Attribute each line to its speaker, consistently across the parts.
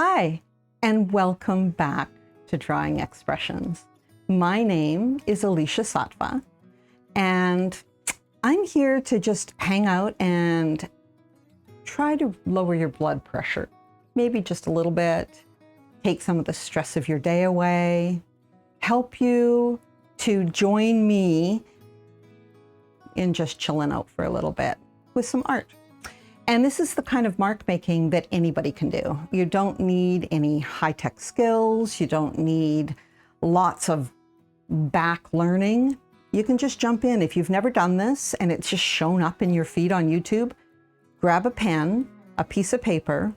Speaker 1: Hi, and welcome back to Drawing Expressions. My name is Aleesha Sattva, and I'm here to just hang out and try to lower your blood pressure, maybe just a little bit, take some of the stress of your day away, help you to join me in just chilling out for a little bit with some art. And this is the kind of mark making that anybody can do. You don't need any high-tech skills. You don't need lots of back learning. You can just jump in. If you've never done this and it's just shown up in your feed on YouTube, grab a pen, a piece of paper,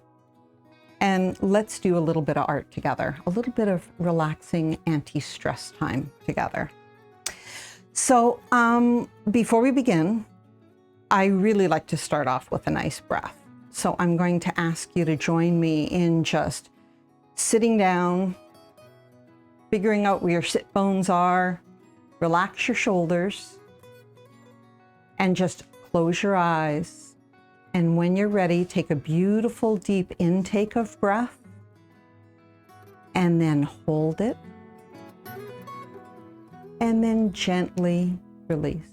Speaker 1: and let's do a little bit of art together, a little bit of relaxing anti-stress time together. So before we begin, I really like to start off with a nice breath. So I'm going to ask you to join me in just sitting down, figuring out where your sit bones are, relax your shoulders, and just close your eyes. And when you're ready, take a beautiful deep intake of breath, and then hold it, and then gently release.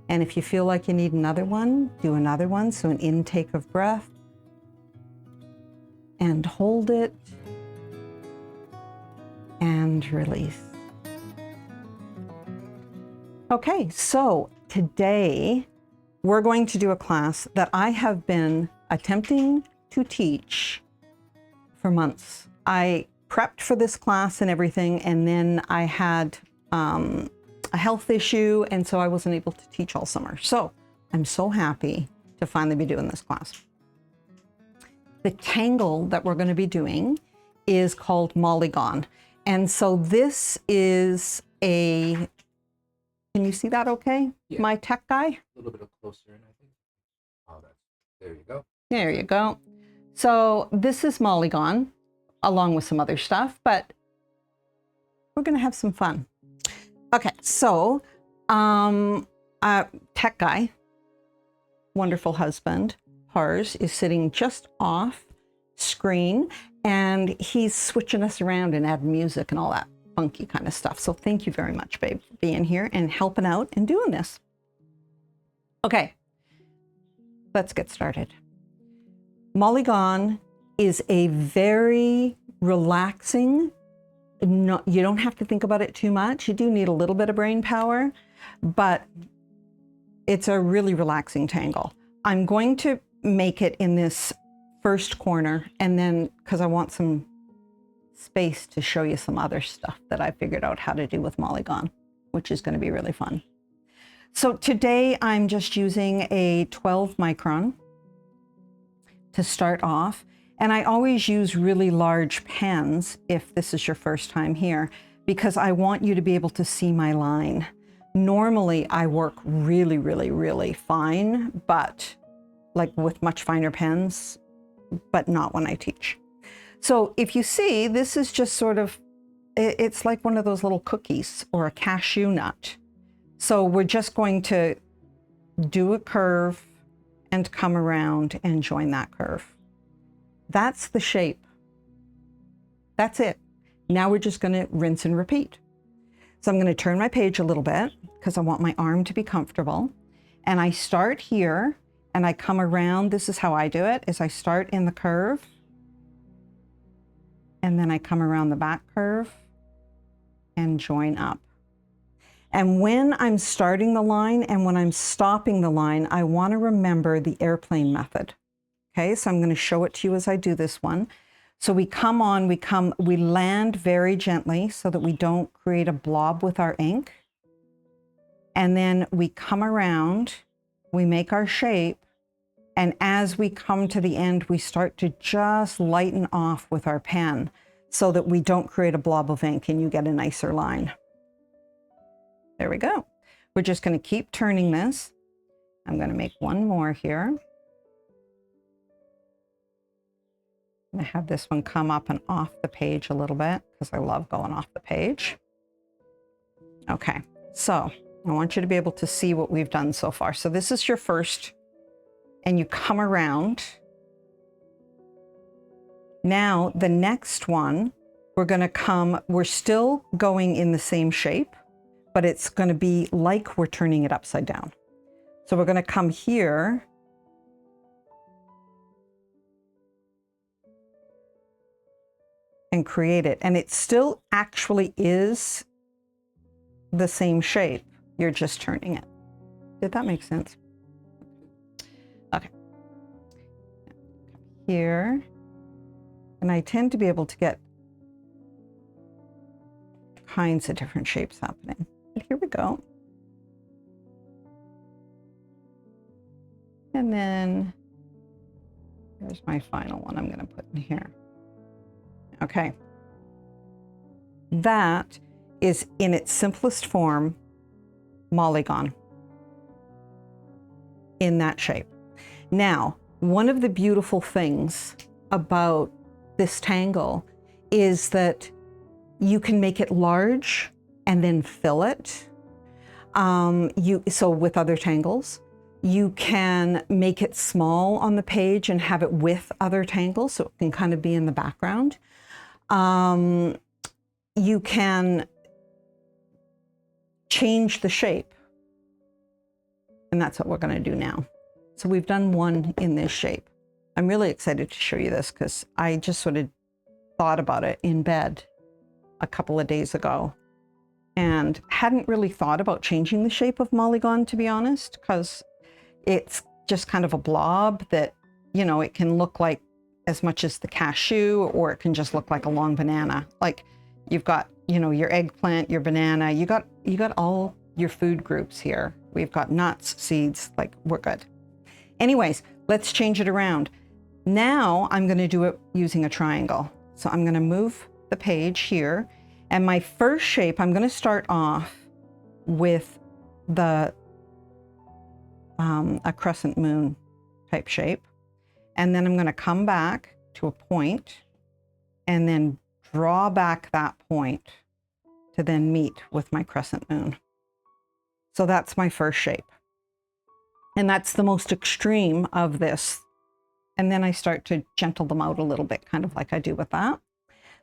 Speaker 1: And if you feel like you need another one, do another one. So an intake of breath and hold it and release. Okay, so today we're going to do a class that I have been attempting to teach for months. I prepped for this class and everything, and then I had a health issue, and so I wasn't able to teach all summer. So I'm so happy to finally be doing this class. The tangle that we're going to be doing is called Molygon. And so this is a, can you see that okay? Yeah. My tech guy?
Speaker 2: A little bit closer in, I think. Oh, there you go.
Speaker 1: There you go. So this is Molygon, along with some other stuff, but we're going to have some fun. Okay, so tech guy, wonderful husband, Pars, is sitting just off screen, and he's switching us around and adding music and all that funky kind of stuff. So thank you very much, babe, for being here and helping out and doing this. Okay, let's get started. Molygon is a very relaxing, you don't have to think about it too much. You do need a little bit of brain power, but it's a really relaxing tangle. I'm going to make it in this first corner, and then because I want some space to show you some other stuff that I figured out how to do with Molygon, which is going to be really fun. So today I'm just using a 12 micron to start off. And I always use really large pens if this is your first time here, because I want you to be able to see my line. Normally I work really, really, really fine, but like with much finer pens, but not when I teach. So if you see, this is just sort of, it's like one of those little cookies or a cashew nut. So we're just going to do a curve and come around and join that curve. That's the shape. That's it. Now we're just going to rinse and repeat. So I'm going to turn my page a little bit because I want my arm to be comfortable. And I start here and I come around. This is how I do it, is I start in the curve and then I come around the back curve and join up. And when I'm starting the line and when I'm stopping the line, I want to remember the airplane method. Okay, so I'm going to show it to you as I do this one. So we come on, we land very gently so that we don't create a blob with our ink. And then we come around, we make our shape. And as we come to the end, we start to just lighten off with our pen so that we don't create a blob of ink and you get a nicer line. There we go. We're just going to keep turning this. I'm going to make one more here. I have this one come up and off the page a little bit because I love going off the page. Okay, so I want you to be able to see what we've done so far. So this is your first, and you come around Now the next one, we're still going in the same shape, but it's going to be like we're turning it upside down. So we're going to come here and create it. And it still actually is the same shape. You're just turning it. Did that make sense? Okay. Here. And I tend to be able to get kinds of different shapes happening. But here we go. And then here's my final one I'm going to put in here. Okay. That is, in its simplest form, Molygon in that shape. Now, one of the beautiful things about this tangle is that you can make it large and then fill it. So with other tangles, you can make it small on the page and have it with other tangles, so it can kind of be in the background. You can change the shape, and that's what we're going to do now. So we've done one in this shape. I'm really excited to show you this because I just sort of thought about it in bed a couple of days ago and hadn't really thought about changing the shape of Molygon, to be honest, because it's just kind of a blob that, you know, it can look like as much as the cashew, or it can just look like a long banana. Like you've got, you know, your eggplant, your banana, you got all your food groups here. We've got nuts, seeds, like we're good. Anyways, let's change it around. Now I'm going to do it using a triangle. So I'm going to move the page here, and my first shape, I'm going to start off with the a crescent moon type shape, and then I'm going to come back to a point and then draw back that point to then meet with my crescent moon. So that's my first shape, and that's the most extreme of this. And then I start to gentle them out a little bit, kind of like I do with that.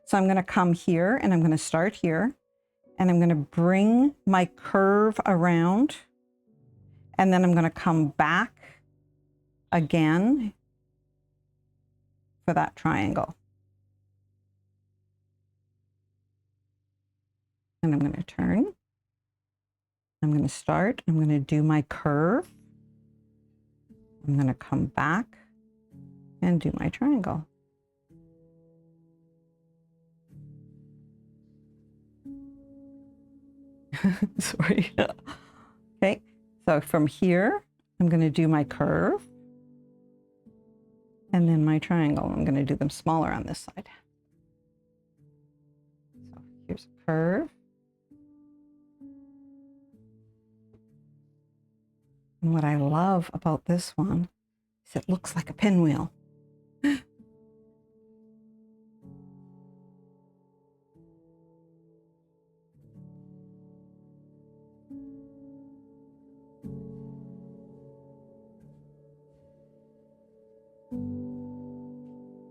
Speaker 1: So I'm going to come here and I'm going to start here, and I'm going to bring my curve around, and then I'm going to come back again for that triangle. And I'm going to turn. I'm going to start. I'm going to do my curve. I'm going to come back and do my triangle. Sorry. Okay, so from here, I'm going to do my curve and then my triangle. I'm going to do them smaller on this side. So here's a curve. And what I love about this one is it looks like a pinwheel.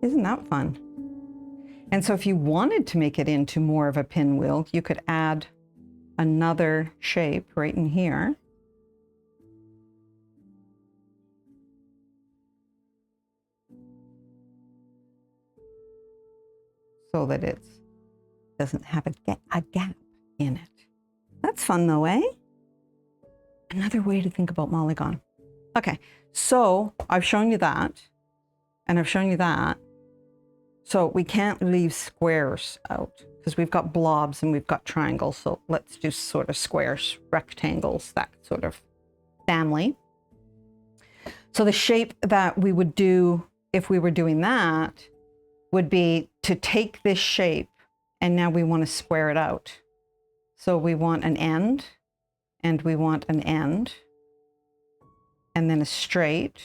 Speaker 1: Isn't that fun? And so if you wanted to make it into more of a pinwheel, you could add another shape right in here. So that it doesn't have a gap in it. That's fun though, eh? Another way to think about Molygon. Okay, so I've shown you that, and I've shown you that. So we can't leave squares out because we've got blobs and we've got triangles. So let's do sort of squares, rectangles, that sort of family. So the shape that we would do if we were doing that would be to take this shape, and now we want to square it out. So we want an end, and we want an end, and then a straight,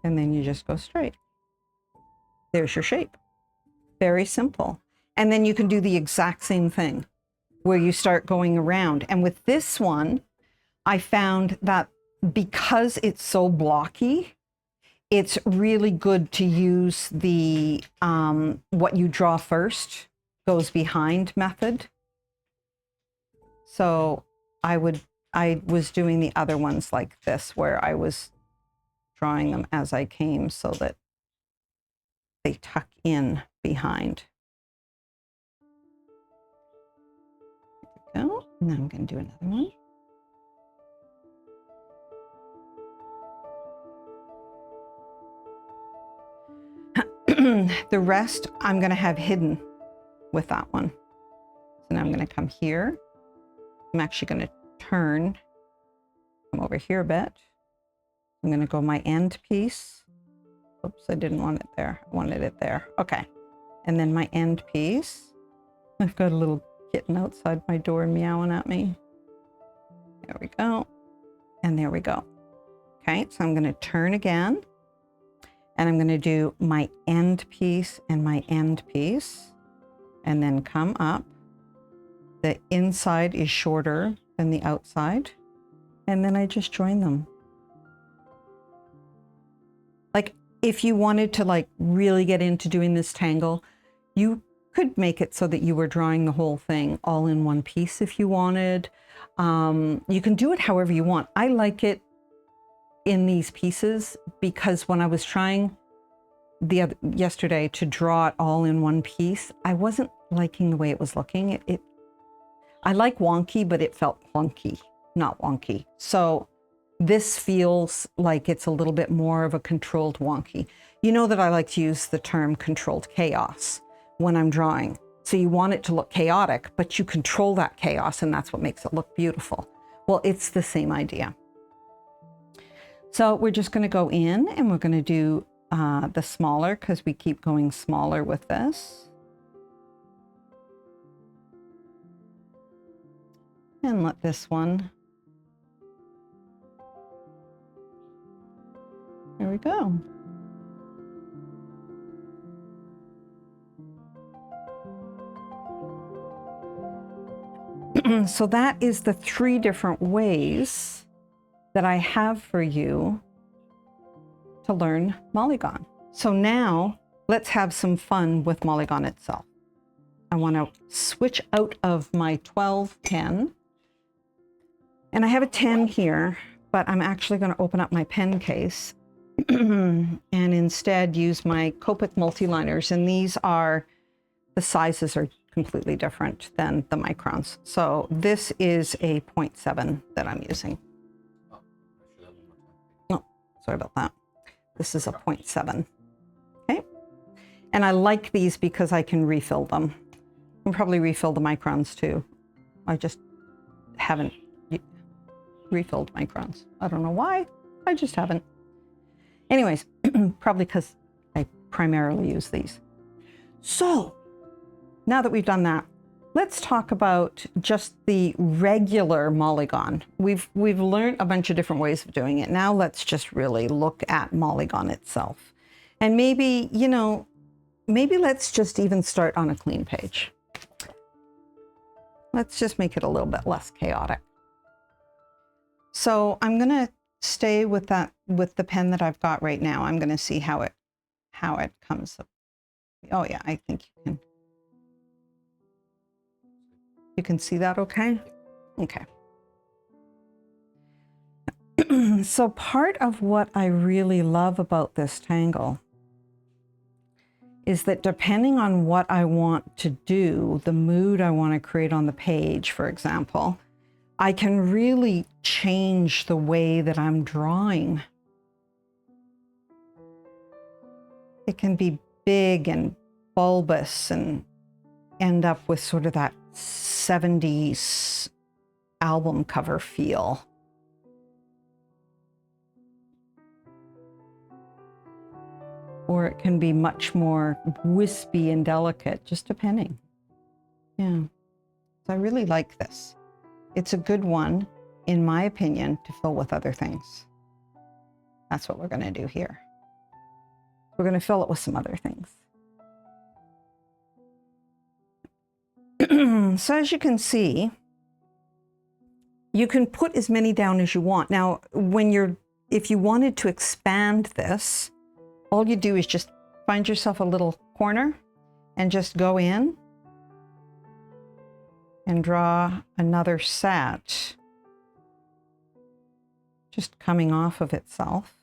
Speaker 1: and then you just go straight. There's your shape. Very simple. And then you can do the exact same thing where you start going around. And with this one, I found that because it's so blocky, it's really good to use the what you draw first goes behind method. So I was doing the other ones like this, where I was drawing them as I came so that they tuck in behind. There we go. And then I'm going to do another one. The rest I'm going to have hidden with that one. So now I'm going to come here. I'm actually going to turn, come over here a bit. I'm going to go my end piece. Oops, I didn't want it there. I wanted it there. Okay. And then my end piece. I've got a little kitten outside my door meowing at me. There we go. And there we go. Okay, so I'm going to turn again. And I'm going to do my end piece and my end piece. And then come up. The inside is shorter than the outside. And then I just join them. Like, if you wanted to like really get into doing this tangle, you could make it so that you were drawing the whole thing all in one piece if you wanted. You can do it however you want. I like it in these pieces because when I was trying yesterday to draw it all in one piece, I wasn't liking the way it was looking. I like wonky, but it felt clunky, not wonky. So this feels like it's a little bit more of a controlled wonky. You know that I like to use the term controlled chaos when I'm drawing. So you want it to look chaotic, but you control that chaos, and that's what makes it look beautiful. Well, it's the same idea. So we're just going to go in and we're going to do the smaller, because we keep going smaller with this. And let this one. There we go. So that is the 3 different ways that I have for you to learn Molygon. So now let's have some fun with Molygon itself. I want to switch out of my 12 pen. And I have a 10 here, but I'm actually going to open up my pen case and instead use my Copic multiliners. And these are, the sizes are completely different than the microns. So this is a 0.7 that I'm using. Oh, sorry about that. This is a 0.7. Okay. And I like these because I can refill them. I can probably refill the microns too. I just haven't refilled microns. I don't know why. I just haven't. Anyways, probably because I primarily use these. So now that we've done that, let's talk about just the regular Molygon. We've learned a bunch of different ways of doing it. Now let's just really look at Molygon itself. And maybe, you know, maybe let's just even start on a clean page. Let's just make it a little bit less chaotic. So I'm going to stay with that, with the pen that I've got right now. I'm going to see how it comes up. Oh yeah, I think you can see that okay? Okay. So part of what I really love about this tangle is that depending on what I want to do, the mood I want to create on the page, for example, I can really change the way that I'm drawing. It can be big and bulbous and end up with sort of that 70s album cover feel. Or it can be much more wispy and delicate, just depending. Yeah, so I really like this. It's a good one, in my opinion, to fill with other things. That's what we're going to do here. We're going to fill it with some other things. So as you can see, you can put as many down as you want. Now, if you wanted to expand this, all you do is just find yourself a little corner and just go in and draw another set, just coming off of itself.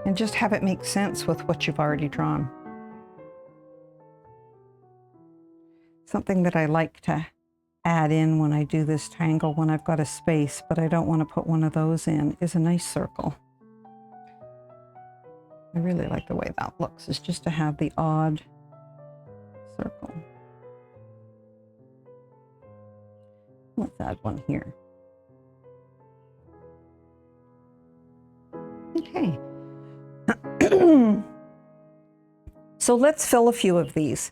Speaker 1: And just have it make sense with what you've already drawn. Something that I like to add in when I do this tangle, when I've got a space, but I don't want to put one of those in, is a nice circle. I really like the way that looks, is just to have the odd circle. Let's add one here. Okay. So let's fill a few of these.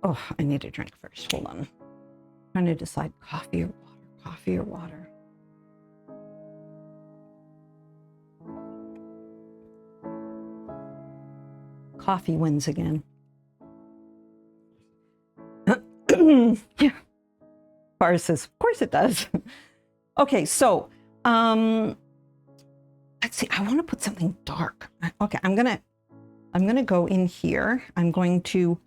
Speaker 1: Oh, I need a drink first. Hold on. I'm trying to decide coffee or water, coffee or water. Coffee wins again. Yeah. Bar says, of course it does. Okay, so let's see. I want to put something dark. Okay, I'm gonna go in here. I'm going to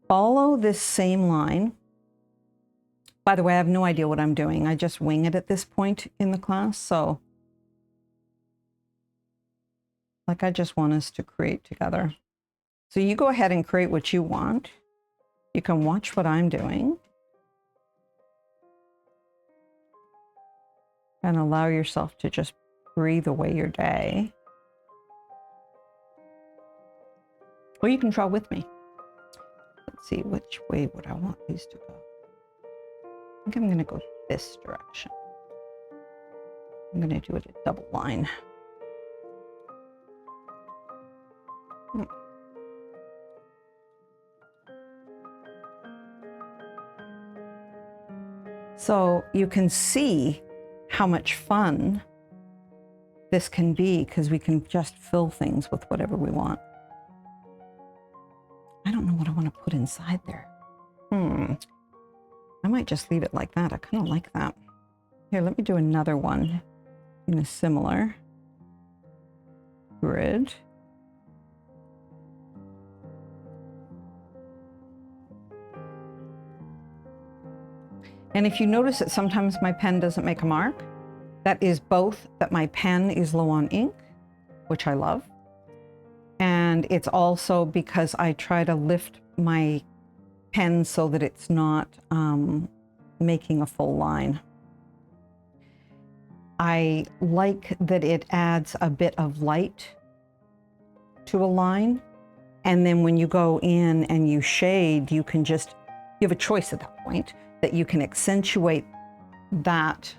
Speaker 1: follow this same line. By the way, I have no idea what I'm doing. I just wing it at this point in the class. So like I just want us to create together. So you go ahead and create what you want. You can watch what I'm doing. And allow yourself to just breathe away your day. Or you can draw with me. Let's see, which way would I want these to go? I think I'm going to go this direction. I'm going to do it a double line. So you can see how much fun this can be, because we can just fill things with whatever we want. I don't know what I want to put inside there. I might just leave it like that. I kind of like that. Here, let me do another one in a similar grid. And if you notice that sometimes my pen doesn't make a mark, that is both that my pen is low on ink, which I love, and it's also because I try to lift my pen so that it's not making a full line. I like that it adds a bit of light to a line, and then when you go in and you shade, you have a choice at that point that you can accentuate that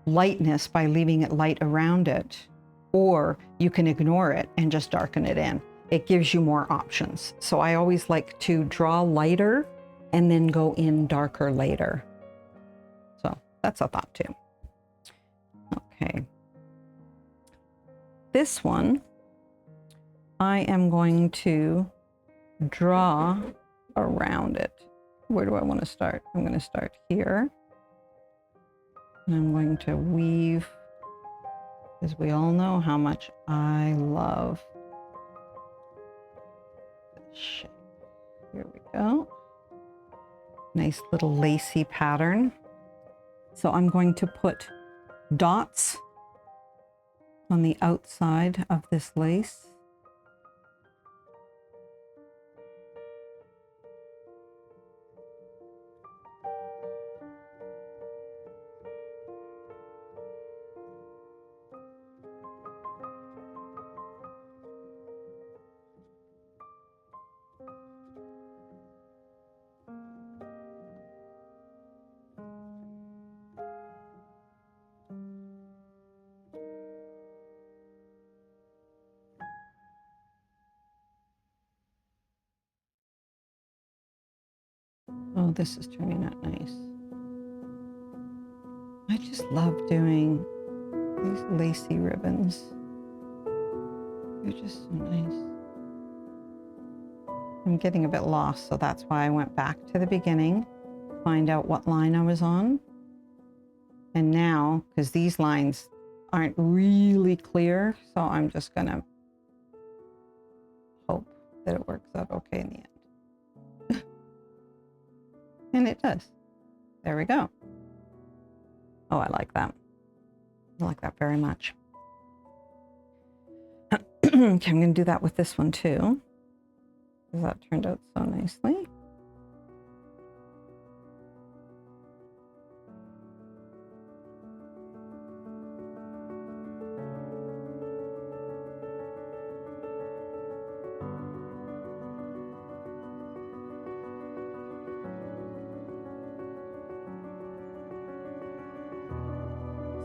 Speaker 1: lightness by leaving it light around it, or you can ignore it and just darken it in. It gives you more options. So I always like to draw lighter and then go in darker later. So that's a thought too. Okay. This one, I am going to draw around it. Where do I want to start? I'm going to start here. And I'm going to weave, because we all know how much I love this shape. Here we go. Nice little lacy pattern. So I'm going to put dots on the outside of this lace. Oh, this is turning out nice. I just love doing these lacy ribbons. They're just so nice. I'm getting a bit lost, so that's why I went back to the beginning find out what line I was on. And now, because these lines aren't really clear, so I'm just going to hope that it works out okay in the end. And it does. There we go. Oh, I like that. I like that very much. Okay, I'm going to do that with this one too, because that turned out so nicely.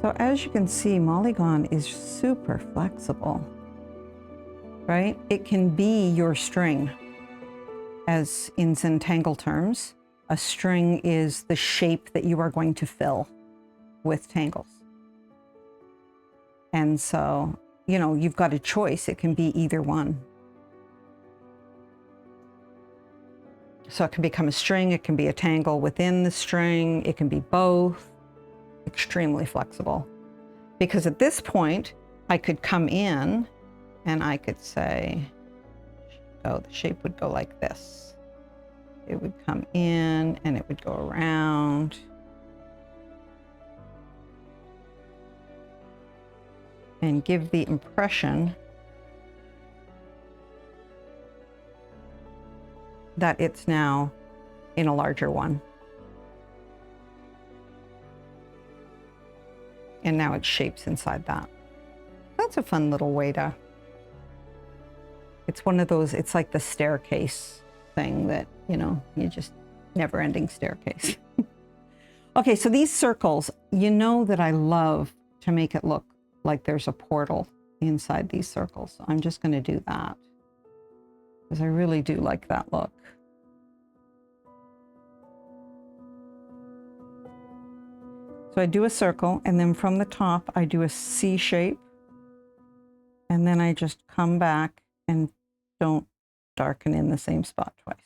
Speaker 1: So as you can see, Molygon is super flexible, right? It can be your string. As in Zentangle terms, a string is the shape that you are going to fill with tangles. And so, you know, you've got a choice. It can be either one. So it can become a string, it can be a tangle within the string, it can be both. Extremely flexible. Because at this point, I could come in and I could say, oh, the shape would go like this. It would come in and it would go around. And give the impression that it's now in a larger one. And now it shapes inside that. That's a fun little way to, it's one of those, it's like the staircase thing that, you know, you just never ending staircase. Okay, so these circles, you know that I love to make it look like there's a portal inside these circles. So I'm just going to do that because I really do like that look. So I do a circle, and then from the top, I do a C shape. And then I just come back and don't darken in the same spot twice.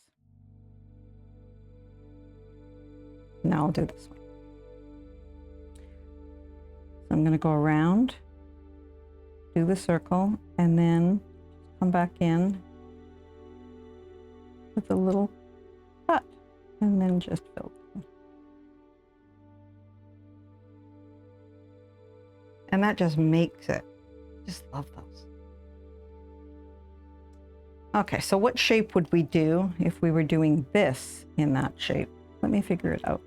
Speaker 1: Now I'll do this one. So I'm going to go around, do the circle, and then come back in with a little cut, and then just fill it in. And that just makes it, just love those. Okay, so what shape would we do if we were doing this in that shape? Let me figure it out.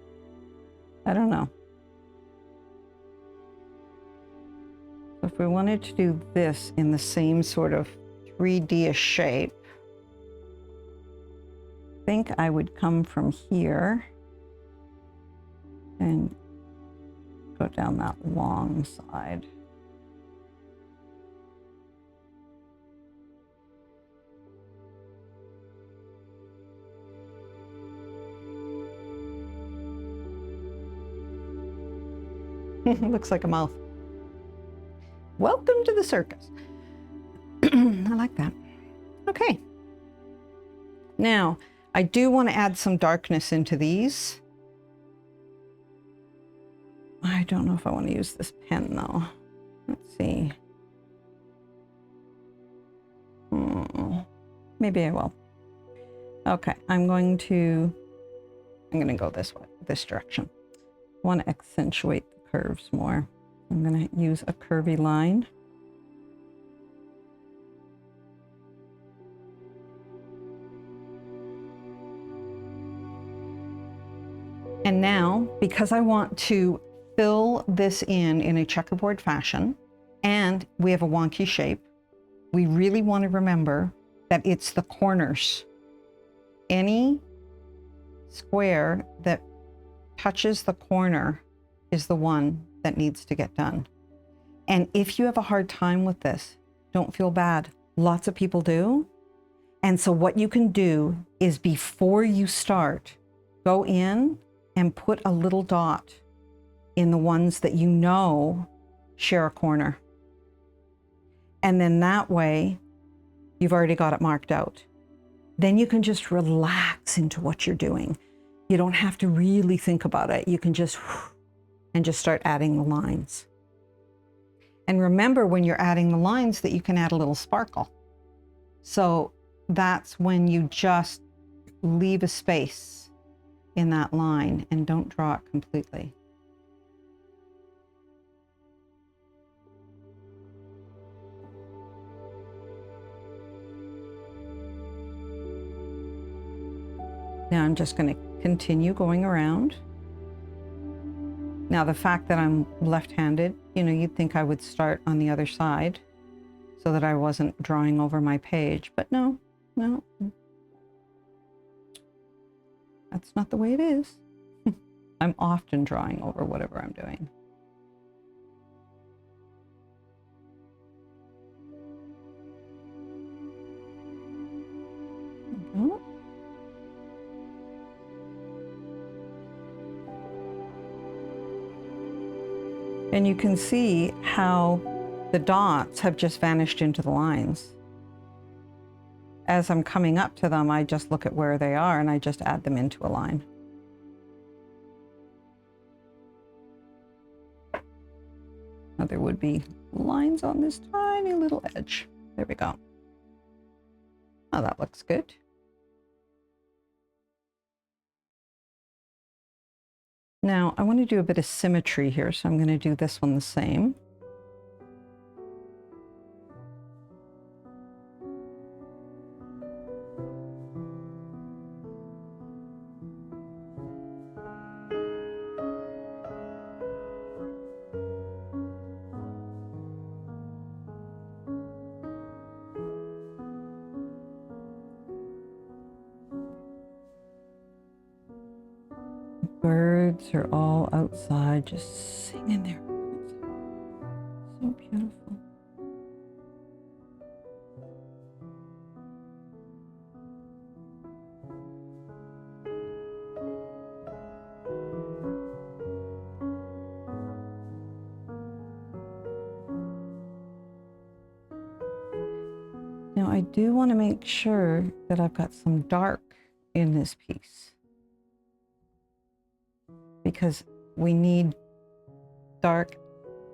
Speaker 1: I don't know. So if we wanted to do this in the same sort of 3D-ish shape, I think I would come from here and go down that long side. Looks like a mouth. Welcome to the circus. I like that. Okay. Now, I do want to add some darkness into these. I don't know if I want to use this pen though. Let's see. Maybe I will. Okay, I'm going to go this way, this direction. I want to accentuate the curves more. I'm going to use a curvy line. And now, because I want to fill this in a checkerboard fashion, and we have a wonky shape, we really want to remember that it's the corners. Any square that touches the corner is the one that needs to get done. And if you have a hard time with this, don't feel bad. Lots of people do. And so what you can do is before you start, go in and put a little dot in the ones that you know share a corner. And then that way, you've already got it marked out. Then you can just relax into what you're doing. You don't have to really think about it. You can just start adding the lines. And remember when you're adding the lines that you can add a little sparkle. So that's when you just leave a space in that line and don't draw it completely. Now I'm just going to continue going around. Now the fact that I'm left-handed, you know, you'd think I would start on the other side so that I wasn't drawing over my page, but no, no. That's not the way it is. I'm often drawing over whatever I'm doing. There we go. And you can see how the dots have just vanished into the lines. As I'm coming up to them, I just look at where they are and I just add them into a line. Now there would be lines on this tiny little edge. There we go. Oh, that looks good. Now I want to do a bit of symmetry here, so I'm going to do this one the same. Birds are all outside just singing their birds. So beautiful. Now I do want to make sure that I've got some dark in this piece, because we need dark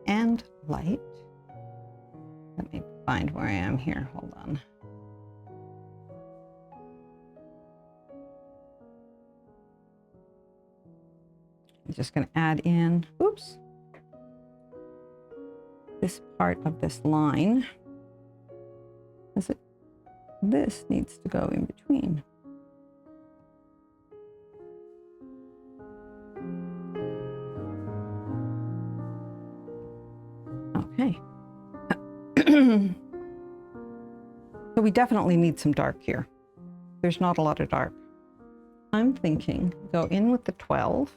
Speaker 1: and light. Let me find where I am here. Hold on. I'm just going to add in, oops, this part of this line. This needs to go in between. Okay. So we definitely need some dark here. There's not a lot of dark. I'm thinking go in with the 12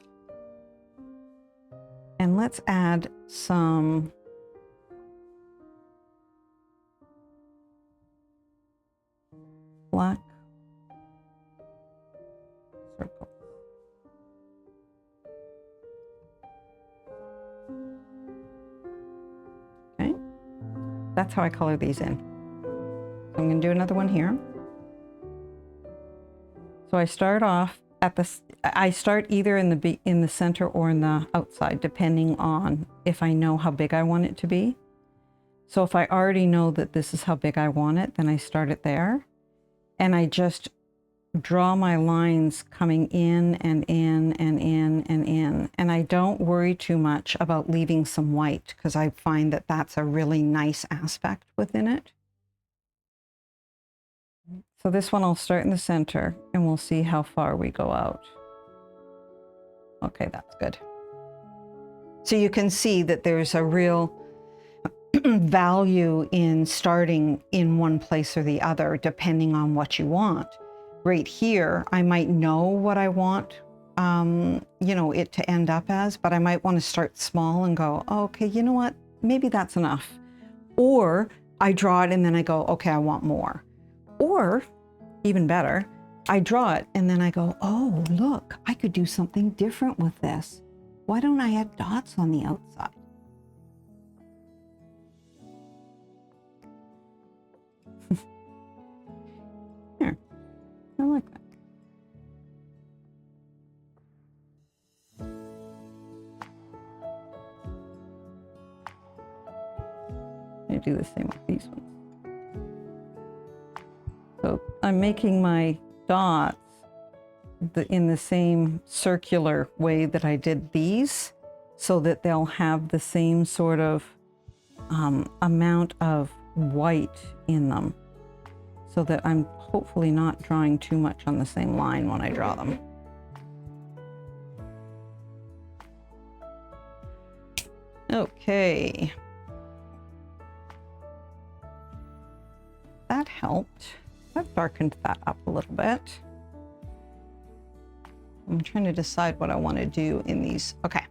Speaker 1: and let's add some black circle. Okay, that's how I color these in. So I'm going to do another one here. So I start off at the, I start either in the center or in the outside, depending on if I know how big I want it to be. So if I already know that this is how big I want it, then I start it there. And I just draw my lines coming in and in and in and in. And I don't worry too much about leaving some white, because I find that that's a really nice aspect within it. So this one I'll start in the center and we'll see how far we go out. Okay, that's good. So you can see that there's a real value in starting in one place or the other, depending on what you want. Right here, I might know what I want, you know, it to end up as, but I might want to start small and go, oh, okay, you know what, maybe that's enough. Or I draw it and then I go, okay, I want more. Or even better, I draw it and then I go, oh, look, I could do something different with this. Why don't I add dots on the outside? Here, I like that. going to do the same with these ones. So I'm making my dots in the same circular way that I did these, so that they'll have the same sort of amount of white in them, so that I'm hopefully not drawing too much on the same line when I draw them. Okay. That helped. I've darkened that up a little bit. I'm trying to decide what I want to do in these. Okay,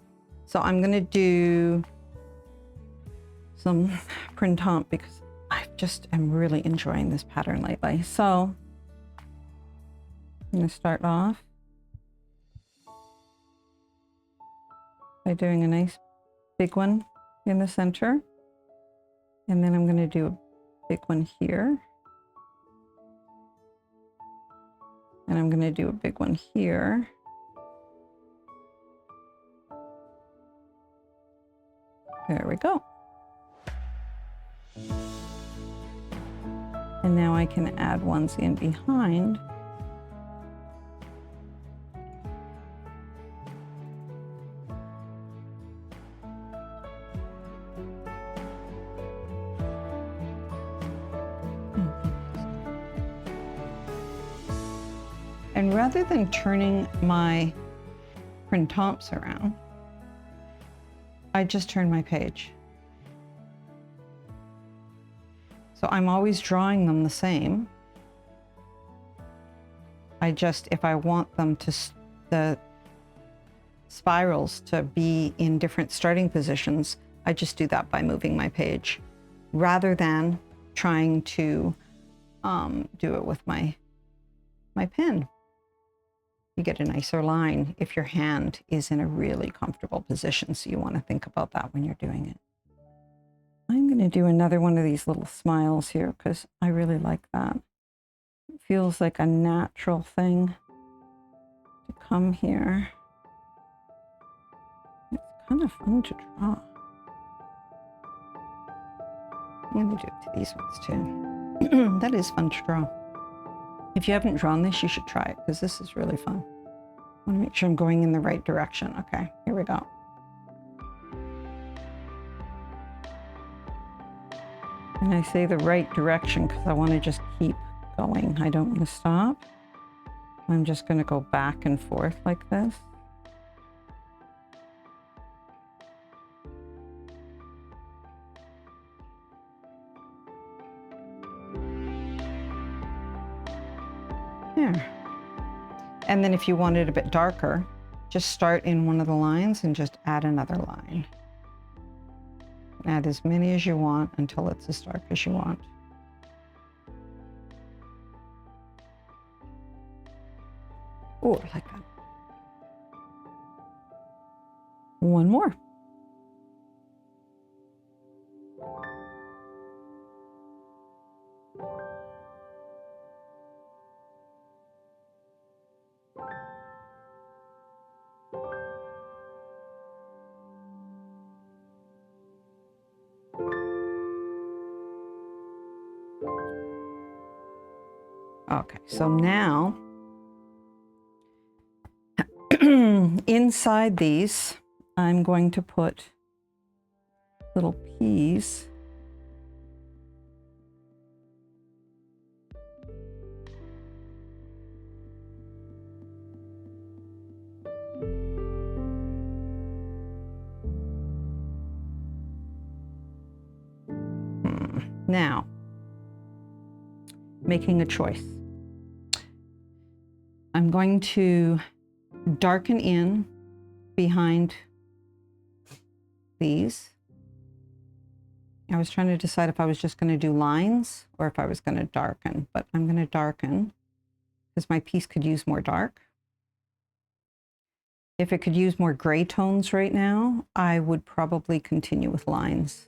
Speaker 1: so I'm going to do some printemps because I just am really enjoying this pattern lately. So I'm going to start off by doing a nice big one in the center. And then I'm going to do a big one here. And I'm going to do a big one here. There we go. And now I can add ones in behind. And rather than turning my printemps around, I just turn my page. So I'm always drawing them the same. I just, if I want them to, the spirals to be in different starting positions, I just do that by moving my page, rather than trying to do it with my pen. You get a nicer line if your hand is in a really comfortable position. So you want to think about that when you're doing it. I'm going to do another one of these little smiles here because I really like that. It feels like a natural thing to come here. It's kind of fun to draw. I'm going to do it to these ones too. That is fun to draw. If you haven't drawn this, you should try it because this is really fun. I want to make sure I'm going in the right direction. Okay, here we go. And I say the right direction because I want to just keep going. I don't want to stop. I'm just going to go back and forth like this. There. And then if you want it a bit darker, just start in one of the lines and just add another line. Add as many as you want until it's as dark as you want. Oh, I like that. One more. Okay, so now inside these, I'm going to put little peas. Now, making a choice. I'm going to darken in behind these. I was trying to decide if I was just going to do lines or if I was going to darken, but I'm going to darken because my piece could use more dark. If it could use more gray tones right now, I would probably continue with lines.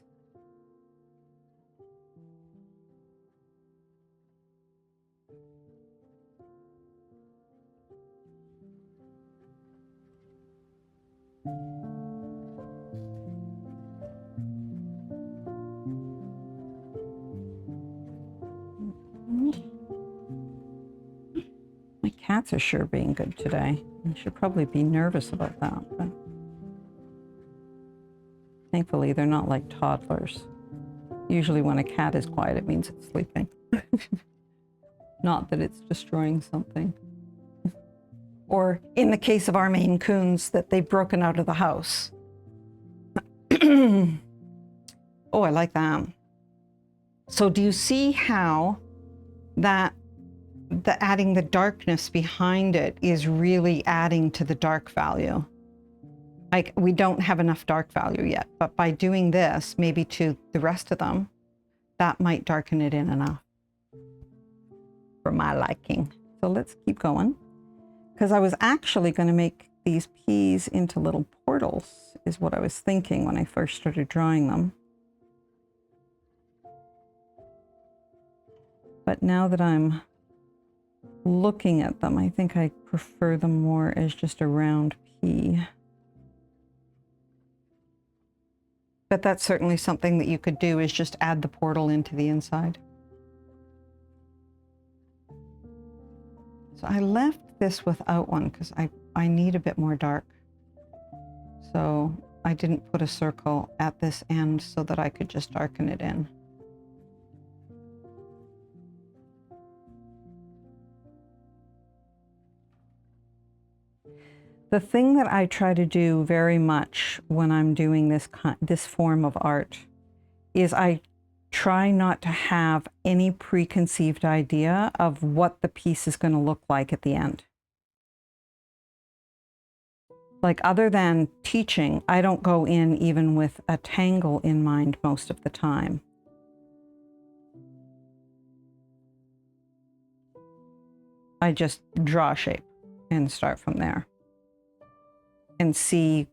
Speaker 1: cats are sure being good today. I should probably be nervous about that, but thankfully they're not like toddlers. Usually when a cat is quiet, it means it's sleeping. Not that it's destroying something. Or in the case of our Maine Coons, that they've broken out of the house. Oh, I like that. So do you see how that adding the darkness behind it is really adding to the dark value? Like, we don't have enough dark value yet, but by doing this, maybe to the rest of them, that might darken it in enough for my liking. So let's keep going, because I was actually going to make these peas into little portals, is what I was thinking when I first started drawing them. But now that I'm looking at them, I think I prefer them more as just a round pea. But that's certainly something that you could do, is just add the portal into the inside. So I left this without one because I need a bit more dark. So I didn't put a circle at this end so that I could just darken it in. The thing that I try to do very much when I'm doing this form of art is I try not to have any preconceived idea of what the piece is going to look like at the end. Like, other than teaching, I don't go in even with a tangle in mind most of the time. I just draw a shape and start from there and see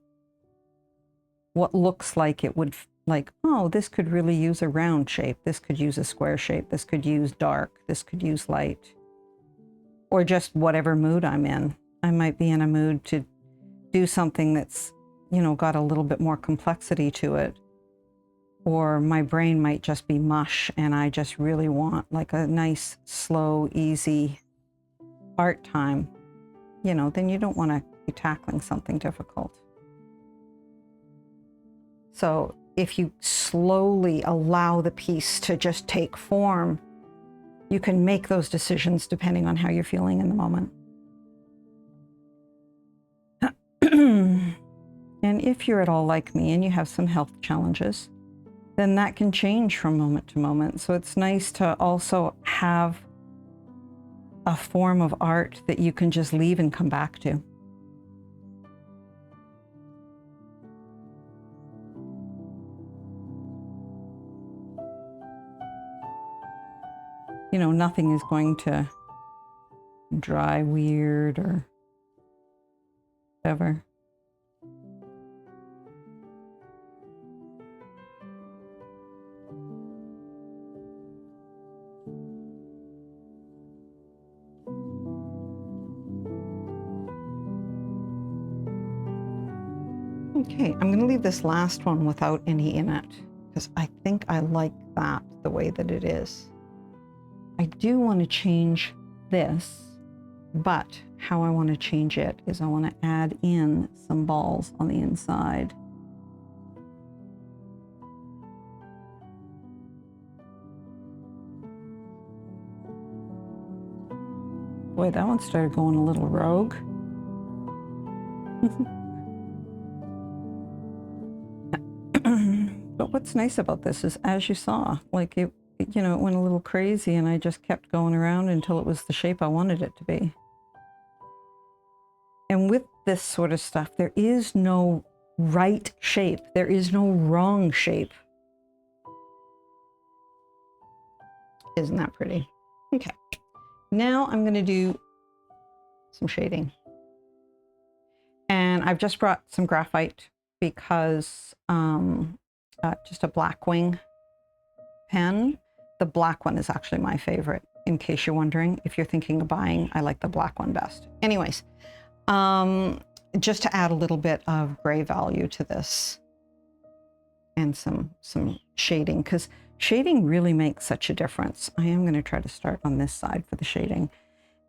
Speaker 1: what looks like it would, like, oh, this could really use a round shape. This could use a square shape. This could use dark. This could use light. Or just whatever mood I'm in. I might be in a mood to do something that's, you know, got a little bit more complexity to it. Or my brain might just be mush and I just really want like a nice, slow, easy art time. You know, then you don't want to be tackling something difficult. So if you slowly allow the piece to just take form, you can make those decisions depending on how you're feeling in the moment. And if you're at all like me and you have some health challenges, then that can change from moment to moment. So it's nice to also have a form of art that you can just leave and come back to. You know, nothing is going to dry weird or whatever. Okay, I'm going to leave this last one without any in it because I think I like that the way that it is. I do want to change this, but how I want to change it is I want to add in some balls on the inside. Boy, that one started going a little rogue. But what's nice about this is, as you saw, like it, you know, it went a little crazy and I just kept going around until it was the shape I wanted it to be. And with this sort of stuff, there is no right shape. There is no wrong shape. Isn't that pretty? Okay. Now I'm going to do some shading. And I've just brought some graphite because just a black wing pen. The black one is actually my favorite, in case you're wondering. If you're thinking of buying, I like the black one best. Anyways, just to add a little bit of gray value to this and some shading, because shading really makes such a difference. I am going to try to start on this side for the shading.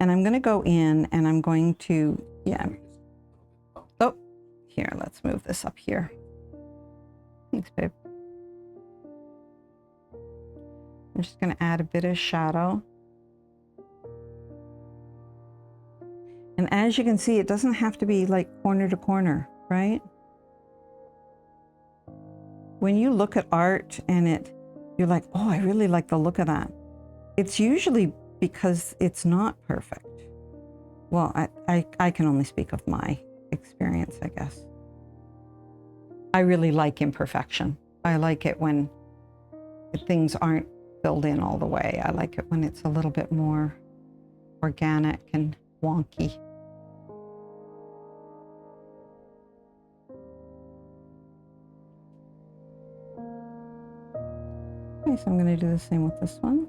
Speaker 1: And I'm going to go in and I'm going to, yeah. Oh, here, let's move this up here. Thanks, babe. I'm just going to add a bit of shadow. And as you can see, it doesn't have to be like corner to corner, right? When you look at art and you're like, oh, I really like the look of that. It's usually because it's not perfect. Well, I can only speak of my experience, I guess. I really like imperfection. I like it when things aren't filled in all the way. I like it when it's a little bit more organic and wonky. Okay, so I'm going to do the same with this one.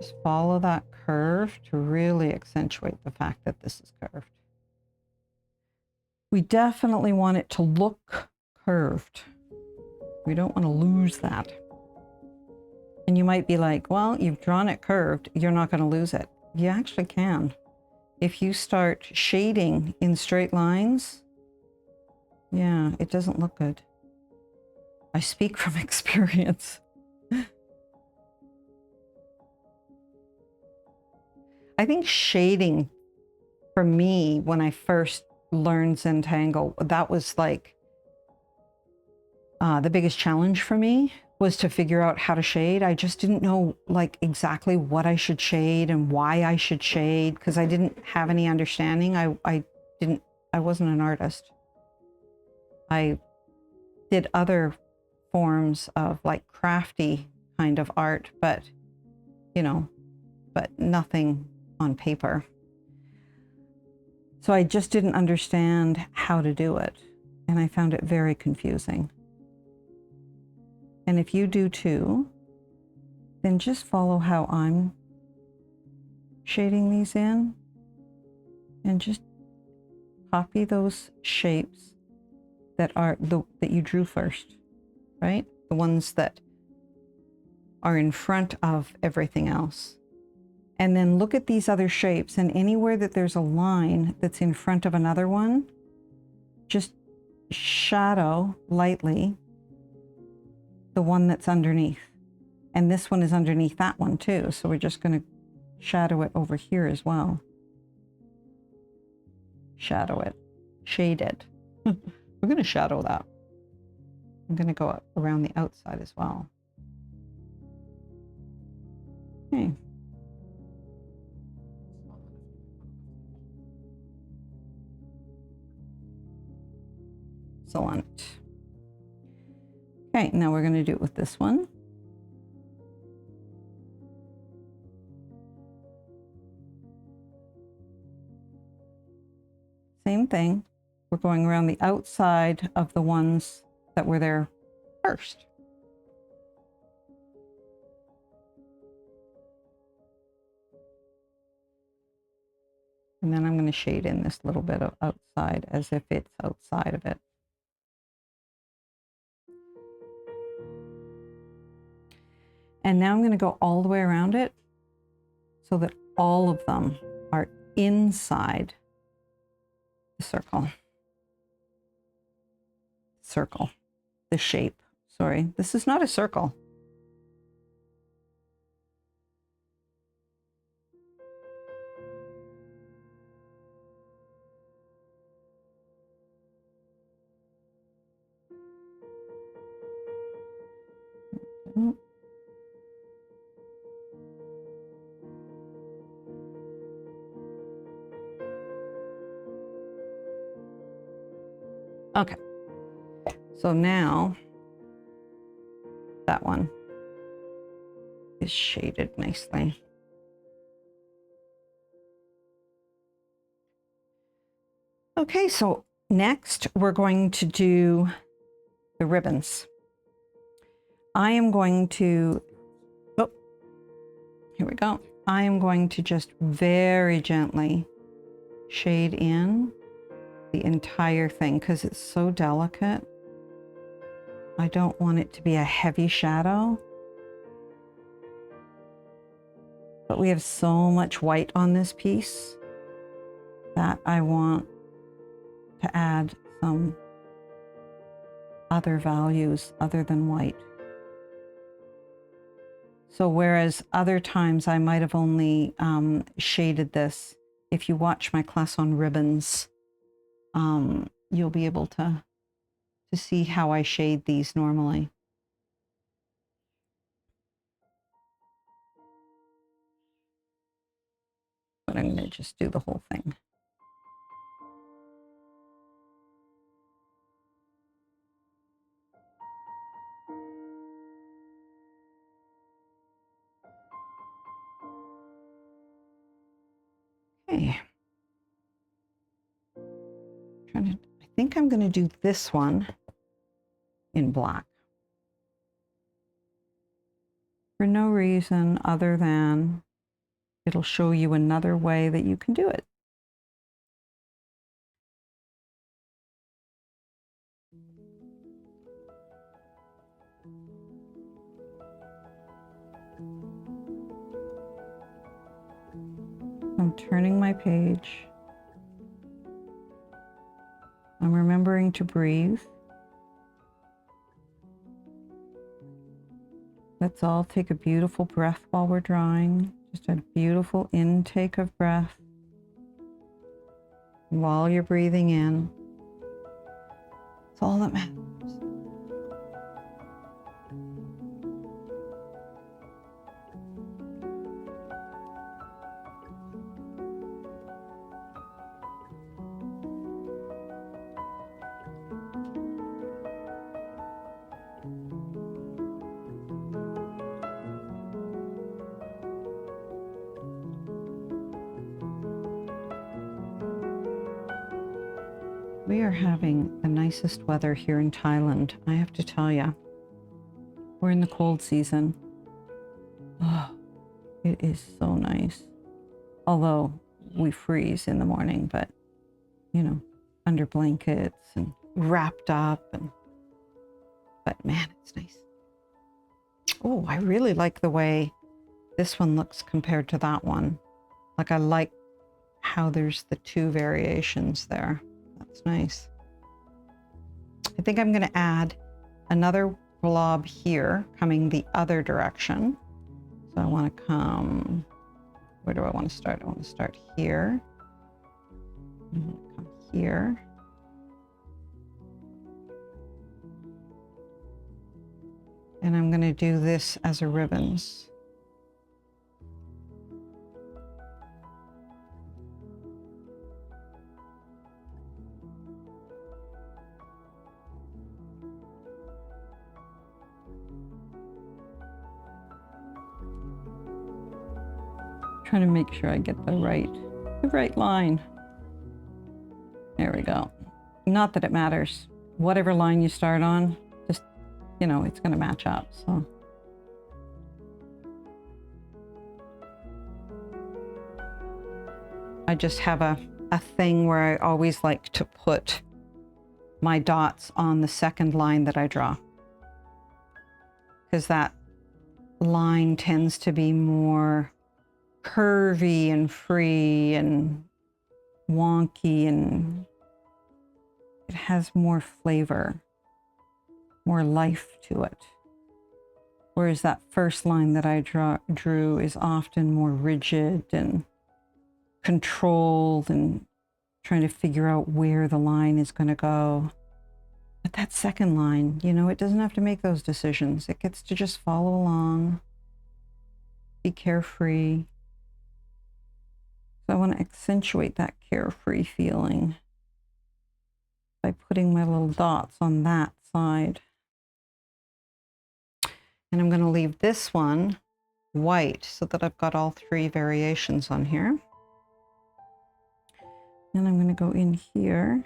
Speaker 1: Just follow that curve to really accentuate the fact that this is curved. We definitely want it to look curved. We don't want to lose that. And you might be like, well, you've drawn it curved, you're not going to lose it. You actually can. If you start shading in straight lines, yeah, it doesn't look good. I speak from experience. I think shading, for me, when I first learned Zentangle, that was like the biggest challenge for me, was to figure out how to shade. I just didn't know like exactly what I should shade and why I should shade, because I didn't have any understanding. I wasn't an artist. I did other forms of like crafty kind of art, but but nothing on paper. So I just didn't understand how to do it, and I found it very confusing. And if you do too, then just follow how I'm shading these in and just copy those shapes that you drew first, right? The ones that are in front of everything else. And then look at these other shapes, and anywhere that there's a line that's in front of another one, just shadow lightly the one that's underneath. And this one is underneath that one too. So we're just going to shadow it over here as well. Shadow it, shade it. We're going to shadow that. I'm going to go up around the outside as well. Okay. Excellent. Okay, now we're going to do it with this one. Same thing. We're going around the outside of the ones that were there first. And then I'm going to shade in this little bit of outside as if it's outside of it. And now I'm going to go all the way around it so that all of them are inside the circle. Circle. The shape. Sorry, this is not a circle. Okay, so now that one is shaded nicely. Okay, so next we're going to do the ribbons. I am going to, oh, here we go. I am going to just very gently shade in the entire thing because it's so delicate. I don't want it to be a heavy shadow. But we have so much white on this piece that I want to add some other values other than white. So whereas other times I might have only shaded this, if you watch my class on ribbons, you'll be able to see how I shade these normally. But I'm going to just do the whole thing. Okay. I think I'm going to do this one in black. For no reason other than it'll show you another way that you can do it. I'm turning my page. I'm remembering to breathe. Let's all take a beautiful breath while we're drawing. Just a beautiful intake of breath while you're breathing in. It's all that matters. We are having the nicest weather here in Thailand, I have to tell you. We're in the cold season. Oh, it is so nice. Although we freeze in the morning, but you know, under blankets and wrapped up, but man, it's nice. Oh, I really like the way this one looks compared to that one. Like I like how there's the two variations there. That's nice. I think I'm going to add another blob here coming the other direction. So I want to come, where do I want to start? I want to start here. I want to come here. And I'm going to do this as a ribbons. Trying to make sure I get the right line. There we go. Not that it matters. Whatever line you start on, just, you know, it's going to match up. So I just have a thing where I always like to put my dots on the second line that I draw, because that line tends to be more curvy and free and wonky, and it has more flavor, more life to it. Whereas that first line that I drew is often more rigid and controlled and trying to figure out where the line is going to go. But that second line, you know, it doesn't have to make those decisions. It gets to just follow along, be carefree. So I want to accentuate that carefree feeling by putting my little dots on that side. And I'm going to leave this one white so that I've got all three variations on here. And I'm going to go in here.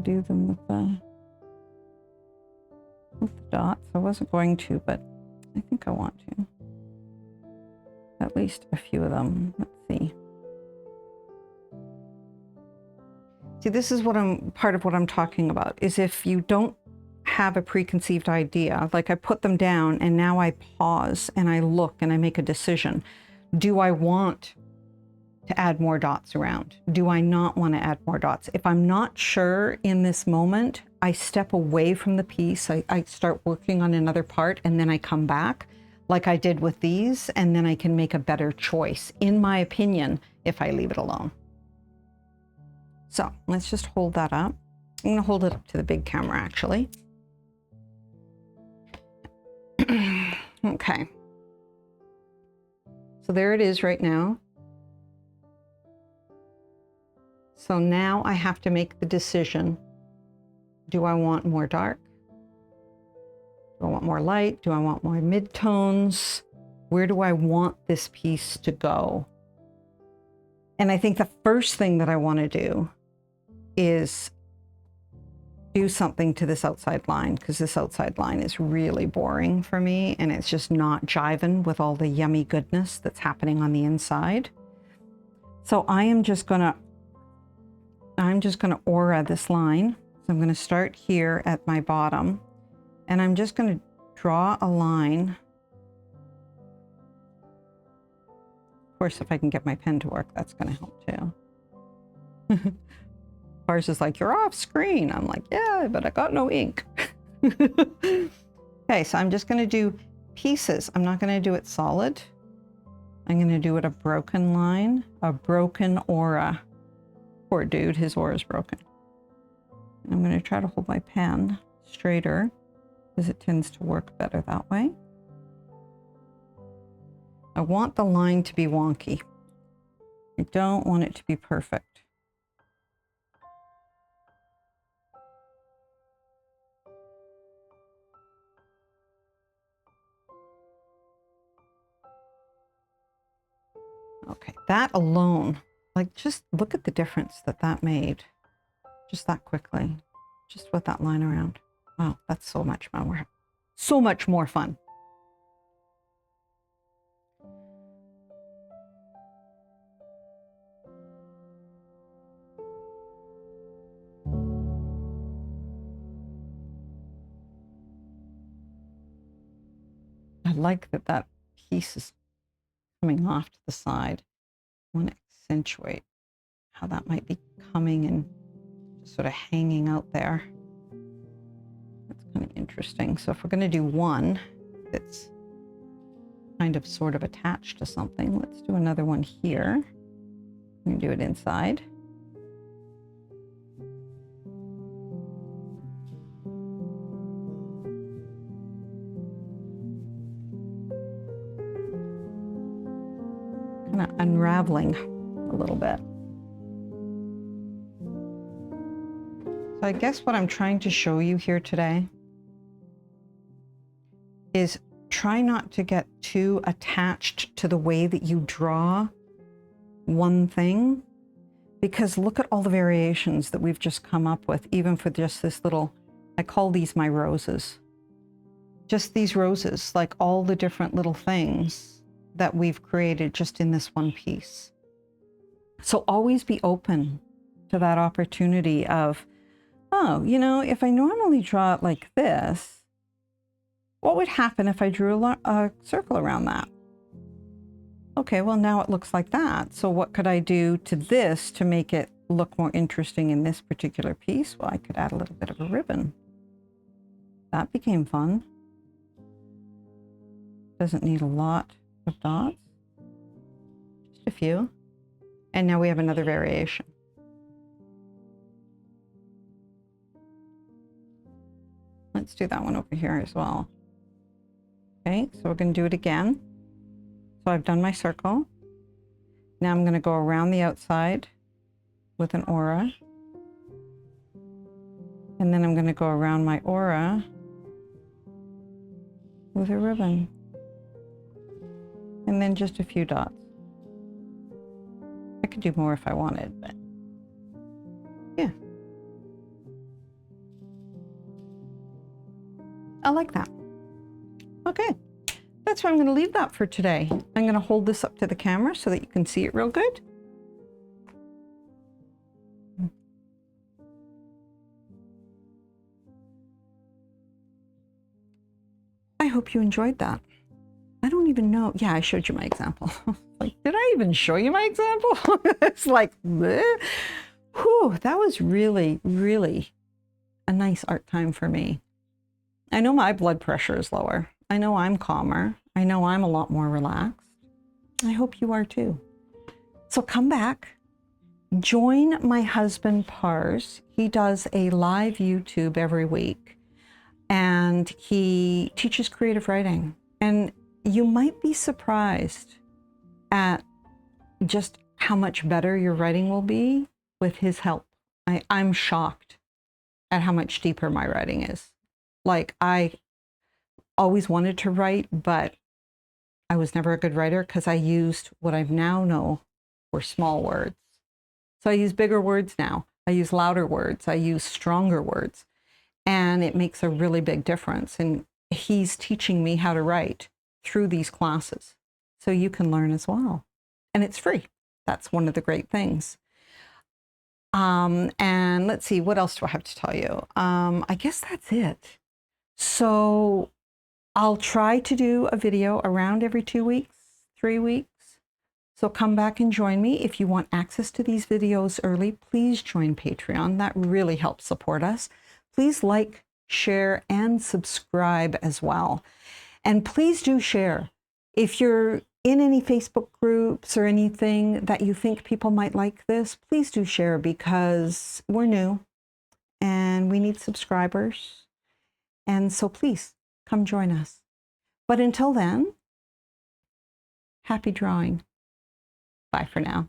Speaker 1: do them with the dots. I wasn't going to, but I think I want to. At least a few of them. Let's see. See, this is what part of what I'm talking about, is if you don't have a preconceived idea, like I put them down and now I pause and I look and I make a decision. Do I want to add more dots around? Do I not want to add more dots? If I'm not sure in this moment, I step away from the piece. I start working on another part and then I come back like I did with these, and then I can make a better choice, in my opinion, if I leave it alone. So let's just hold that up. I'm going to hold it up to the big camera, actually. Okay. So there it is right now. So now I have to make the decision. Do I want more dark? Do I want more light? Do I want more midtones? Where do I want this piece to go? And I think the first thing that I want to do is do something to this outside line, because this outside line is really boring for me and it's just not jiving with all the yummy goodness that's happening on the inside. So I'm just gonna aura this line. So I'm gonna start here at my bottom and I'm just gonna draw a line. Of course, if I can get my pen to work, that's gonna help too. Bars is like, you're off screen. I'm like, yeah, but I got no ink. Okay, so I'm just gonna do pieces. I'm not gonna do it solid. I'm gonna do it a broken line, a broken aura. Poor dude, his aura is broken. I'm gonna try to hold my pen straighter because it tends to work better that way. I want the line to be wonky. I don't want it to be perfect. Okay, that alone, like just look at the difference that that made. Just that quickly, just with that line around. Wow, that's so much more fun. I like that that piece is coming off to the side. I want to accentuate how that might be coming and just sort of hanging out there. That's kind of interesting. So if we're going to do one that's kind of sort of attached to something, let's do another one here. I'm going to do it inside. Kind of unraveling a little bit. So I guess what I'm trying to show you here today is try not to get too attached to the way that you draw one thing, because look at all the variations that we've just come up with, even for just this little, I call these my roses. Just these roses, like all the different little things that we've created just in this one piece. So always be open to that opportunity of, oh, you know, if I normally draw it like this, what would happen if I drew a circle around that? Okay, well now it looks like that. So what could I do to this to make it look more interesting in this particular piece? Well, I could add a little bit of a ribbon. That became fun. Doesn't need a lot of dots, just a few. And now we have another variation. Let's do that one over here as well. Okay, so we're going to do it again. So I've done my circle. Now I'm going to go around the outside with an aura. And then I'm going to go around my aura with a ribbon. And then just a few dots. I could do more if I wanted, but yeah. I like that. Okay, that's where I'm going to leave that for today. I'm going to hold this up to the camera so that you can see it real good. I hope you enjoyed that. I don't even know. Yeah, I showed you my example. Like, did I even show you my example? It's like, bleh. Whew, that was really, really a nice art time for me. I know my blood pressure is lower. I know I'm calmer. I know I'm a lot more relaxed. I hope you are too. So come back, join my husband Pars. He does a live YouTube every week, and he teaches creative writing. And you might be surprised at just how much better your writing will be with his help. I'm shocked at how much deeper my writing is. Like, I always wanted to write, but I was never a good writer because I used what I now know were small words. So I use bigger words now. I use louder words. I use stronger words. And it makes a really big difference. And he's teaching me how to write through these classes. So you can learn as well. And it's free. That's one of the great things. And let's see, what else do I have to tell you? I guess that's it. So I'll try to do a video around every 2 weeks, 3 weeks. So come back and join me. If you want access to these videos early, please join Patreon. That really helps support us. Please like, share, and subscribe as well. And please do share. If you're in any Facebook groups or anything that you think people might like this, please do share, because we're new and we need subscribers. And so please come join us. But until then, happy drawing. Bye for now.